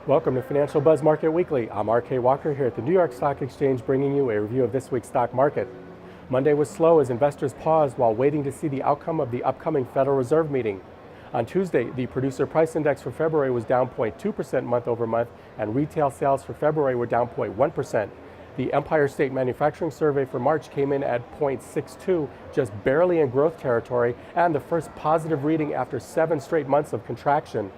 Welcome to Financial Buzz Market Weekly. I'm RK Walker here at the New York Stock Exchange bringing you a review of this week's stock market. Monday was slow as investors paused while waiting to see the outcome of the upcoming Federal Reserve meeting. On Tuesday, the producer price index for February was down 0.2% month over month, and retail sales for February were down 0.1%. The Empire State Manufacturing Survey for March came in at 0.62, just barely in growth territory, and the first positive reading after 7 straight months of contraction.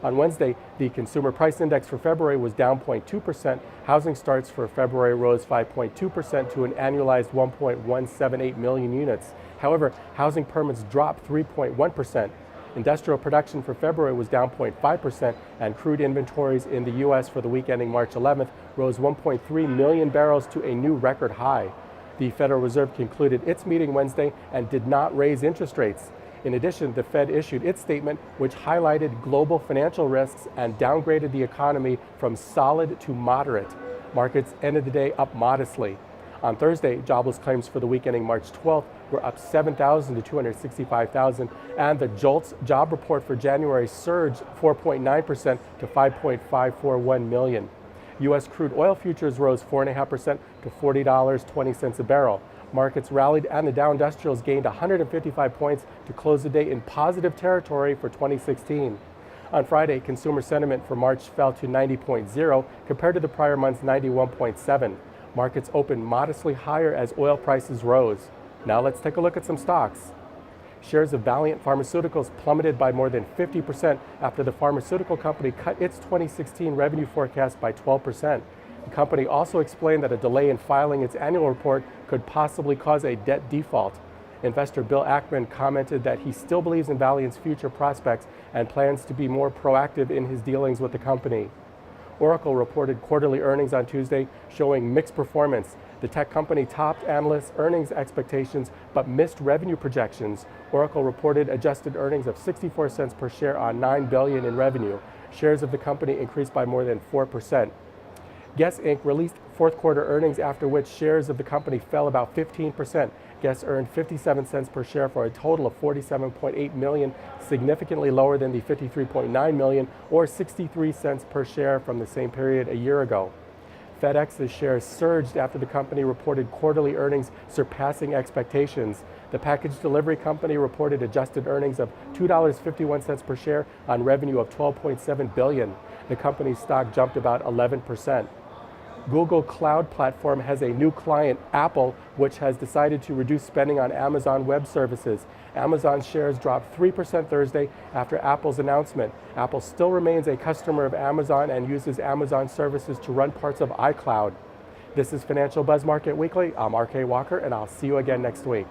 On Wednesday, the Consumer Price Index for February was down 0.2%. Housing starts for February rose 5.2% to an annualized 1.178 million units. However, housing permits dropped 3.1%. Industrial production for February was down 0.5%, and crude inventories in the U.S. for the week ending March 11th rose 1.3 million barrels to a new record high. The Federal Reserve concluded its meeting Wednesday and did not raise interest rates. In addition, the Fed issued its statement, which highlighted global financial risks and downgraded the economy from solid to moderate. Markets ended the day up modestly. On Thursday, jobless claims for the week ending March 12th were up 7,000 to 265,000, and the JOLTS job report for January surged 4.9% to 5.541 million. U.S. crude oil futures rose 4.5% to $40.20 a barrel. Markets rallied and the Dow Industrials gained 155 points to close the day in positive territory for 2016. On Friday, consumer sentiment for March fell to 90.0 compared to the prior month's 91.7. Markets opened modestly higher as oil prices rose. Now let's take a look at some stocks. Shares of Valeant Pharmaceuticals plummeted by more than 50% after the pharmaceutical company cut its 2016 revenue forecast by 12%. The company also explained that a delay in filing its annual report could possibly cause a debt default. Investor Bill Ackman commented that he still believes in Valeant's future prospects and plans to be more proactive in his dealings with the company. Oracle reported quarterly earnings on Tuesday, showing mixed performance. The tech company topped analysts' earnings expectations but missed revenue projections. Oracle reported adjusted earnings of 64 cents per share on $9 billion in revenue. Shares of the company increased by more than 4%. Guess Inc. released fourth quarter earnings, after which shares of the company fell about 15%. Guess earned 57 cents per share for a total of $47.8 million, significantly lower than the $53.9 million or 63 cents per share from the same period a year ago. FedEx's shares surged after the company reported quarterly earnings surpassing expectations. The package delivery company reported adjusted earnings of $2.51 per share on revenue of $12.7 billion. The company's stock jumped about 11%. Google Cloud Platform has a new client, Apple, which has decided to reduce spending on Amazon Web Services. Amazon shares dropped 3% Thursday after Apple's announcement. Apple still remains a customer of Amazon and uses Amazon services to run parts of iCloud. This is Financial Buzz Market Weekly. I'm RK Walker, and I'll see you again next week.